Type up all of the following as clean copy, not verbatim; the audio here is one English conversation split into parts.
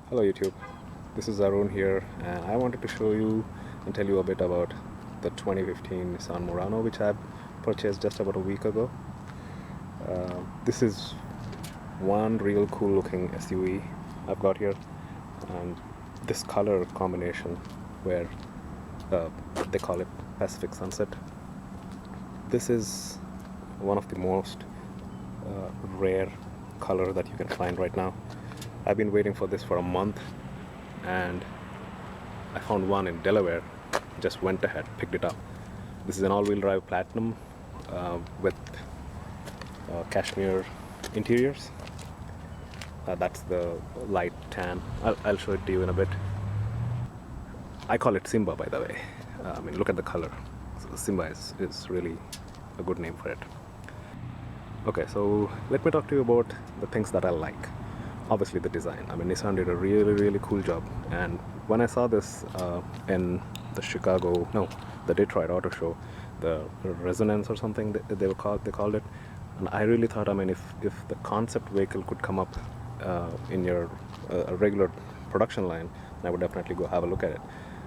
Hello YouTube, this is Arun here, and I wanted to show you and tell you a bit about the 2015 Nissan Murano, which I purchased just about a week ago. This is one real cool looking SUV I've got here, and this color combination where they call it Pacific Sunset. This is one of the most rare color that you can find right now. I've been waiting for this for a month, and I found one in Delaware. Just went ahead, picked it up. This is an all-wheel drive Platinum with Cashmere interiors. That's the light tan. I'll show it to you in a bit. I call it Simba, by the way. I mean, look at the color. So Simba is really a good name for it. Okay, so let me talk to you about the things that I like. Obviously the design. I mean, Nissan did a really cool job, and when I saw this in the Detroit Auto Show, the Resonance or something they called it, and I really thought, I mean, if the concept vehicle could come up in your regular production line, I would definitely go have a look at it.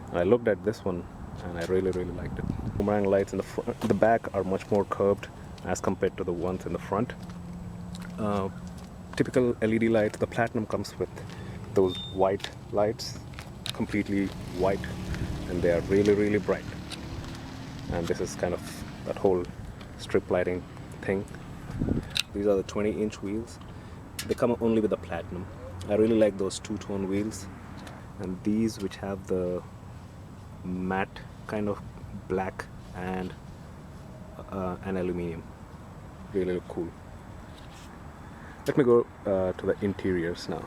And I looked at this one, and I really liked it. Boomerang lights in the back are much more curved as compared to the ones in the front. Typical LED lights, the Platinum comes with those white lights, completely white, and they are really bright. And this is kind of that whole strip lighting thing. These are the 20-inch wheels. They come only with the Platinum. I really like those two-tone wheels, and these which have the matte kind of black and aluminium, really look cool. Let me go to the interiors now.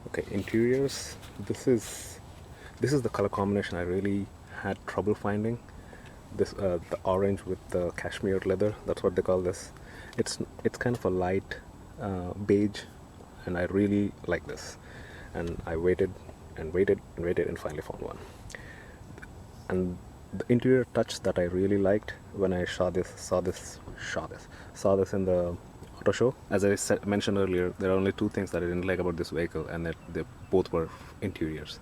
Okay, interiors. This is the color combination I really had trouble finding. This the orange with the cashmere leather. That's what they call this. It's kind of a light beige, and I really like this. And I waited and finally found one. And the interior touch that I really liked when I saw this in the auto show. As I mentioned earlier, there are only two things that I didn't like about this vehicle, and that they both were interiors.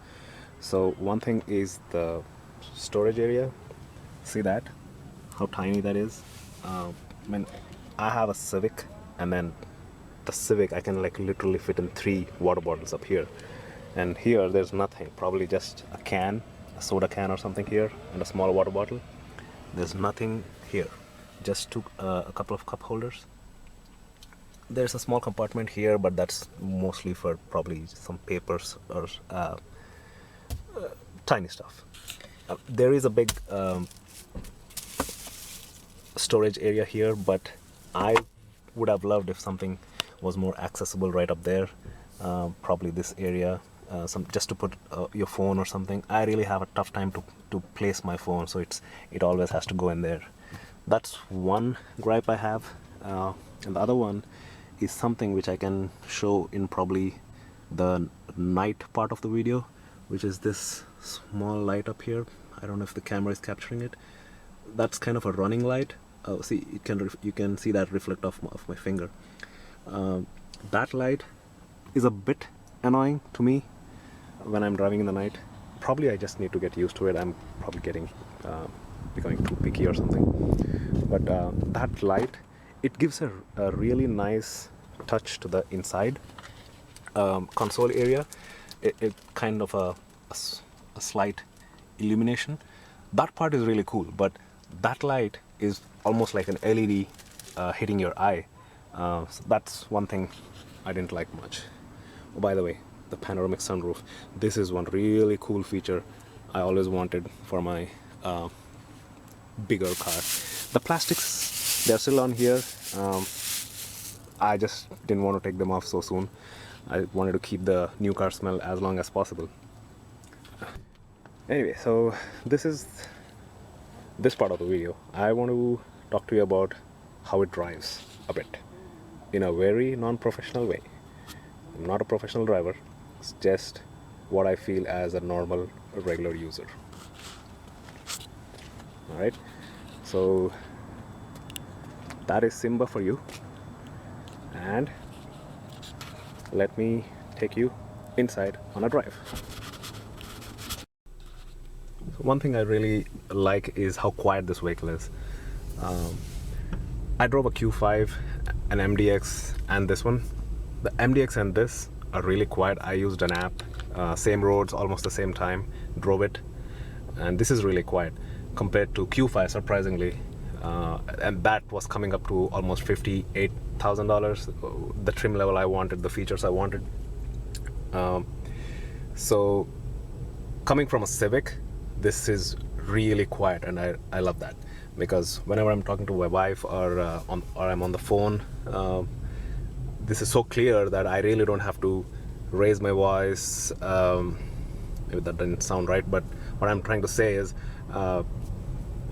So one thing is the storage area. See that? How tiny that is? I mean, I have a Civic, and then the Civic I can like literally fit in 3 water bottles up here, and here there's nothing. Probably just a can, a soda can or something here, and a small water bottle. There's nothing here. Just a couple of cup holders. There's a small compartment here, but that's mostly for probably some papers or tiny stuff. There is a big storage area here, but I would have loved if something was more accessible right up there. Probably this area, just to put your phone or something. I really have a tough time to place my phone, so it always has to go in there. That's one gripe I have, and the other one is something which I can show in probably the night part of the video, which is this small light up here. I don't know if the camera is capturing it. That's kind of a running light. See, you can see that reflect off my finger. That light is a bit annoying to me when I'm driving in the night. Probably I just need to get used to it. I'm probably becoming too picky or something. But that light, it gives a really nice touch to the inside console area. It kind of a slight illumination. That part is really cool, but that light is almost like an LED hitting your eye. So that's one thing I didn't like much. Oh, by the way, the panoramic sunroof. This is one really cool feature I always wanted for my bigger car. The plastics, they're still on here. I just didn't want to take them off so soon. I wanted to keep the new car smell as long as possible. Anyway, so this is this part of the video. I want to talk to you about how it drives a bit in a very non-professional way. I'm not a professional driver. It's just what I feel as a normal, regular user. Alright, so that is Simba for you, and let me take you inside on a drive. So one thing I really like is how quiet this vehicle is. I drove a Q5, an MDX, and this one. The MDX and this are really quiet. I used an app, same roads, almost the same time, drove it, and this is really quiet compared to Q5, surprisingly. And that was coming up to almost $58,000, the trim level I wanted, the features I wanted. So coming from a Civic, this is really quiet, and I love that, because whenever I'm talking to my wife or I'm on the phone, this is so clear that I really don't have to raise my voice. Maybe that didn't sound right, but what I'm trying to say is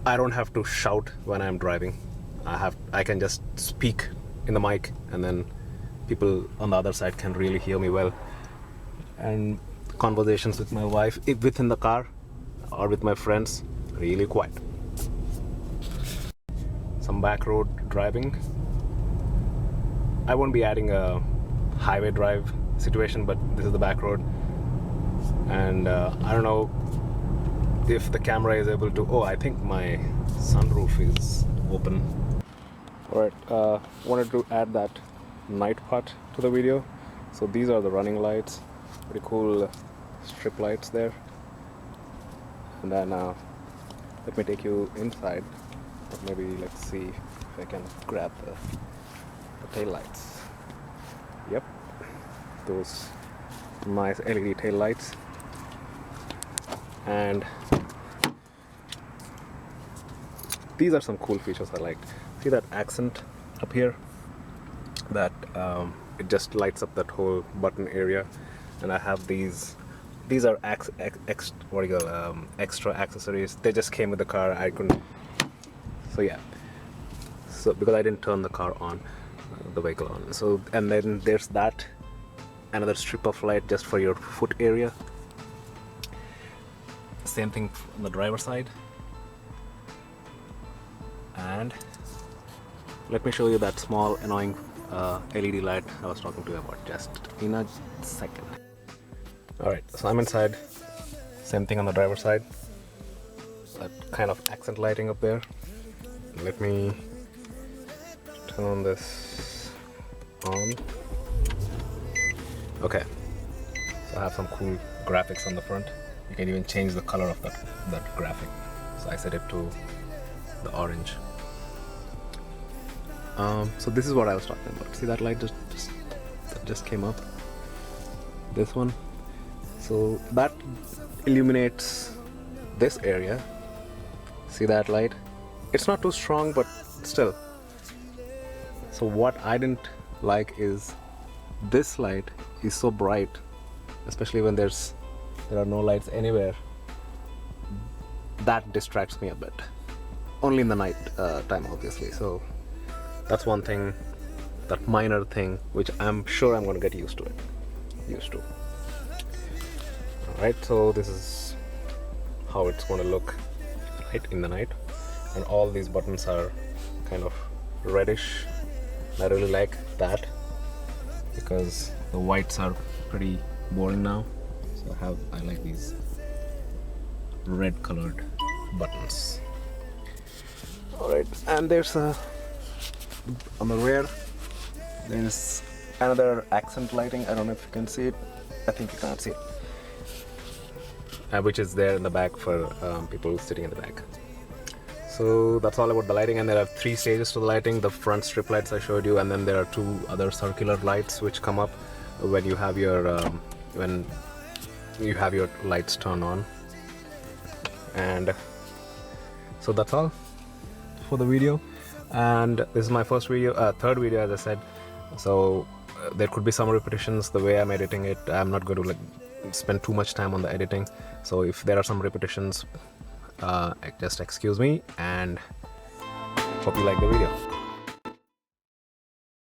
I don't have to shout when I'm driving. I can just speak in the mic, and then people on the other side can really hear me well. And conversations with my wife, if within the car or with my friends, really quiet. Some back road driving. I won't be adding a highway drive situation, but this is the back road, and I don't know if the camera is able to. Oh, I think my sunroof is open. Alright, wanted to add that night part to the video. So these are the running lights, pretty cool strip lights there. And then let me take you inside. Maybe let's see if I can grab the tail lights. Yep, those nice LED tail lights. And these are some cool features I liked. See that accent up here? That it just lights up that whole button area. And I have these are extra accessories. They just came with the car. I couldn't. So yeah. So because I didn't turn the car on, the vehicle on. So, and then there's that, another strip of light just for your foot area. Same thing on the driver's side. And let me show you that small annoying LED light I was talking to you about just in a second. Alright, so I'm inside. Same thing on the driver's side. That kind of accent lighting up there. Let me turn this on. Okay, so I have some cool graphics on the front. You can even change the color of that graphic. So I set it to the orange. So this is what I was talking about. See that light just came up. This one. So that illuminates this area. See that light? It's not too strong, but still. So what I didn't like is this light is so bright, especially when there are no lights anywhere. That distracts me a bit. Only in the night time, obviously. So that's one thing, that minor thing, which I'm sure I'm going to get used to. Alright, so this is how it's going to look in the night. And all these buttons are kind of reddish. I really like that because the whites are pretty boring now. So I like these red colored buttons. Alright, and there's on the rear there's another accent lighting. I don't know if you can see it. I think you can't see it. Which is there in the back for people sitting in the back. So that's all about the lighting, and there are 3 stages to the lighting. The front strip lights I showed you, and then there are 2 other circular lights which come up when you have your lights turned on. And so that's all for the video. And this is my first video, third video, as I said. So there could be some repetitions the way I'm editing it. I'm not going to spend too much time on the editing. So if there are some repetitions, just excuse me, and hope you like the video.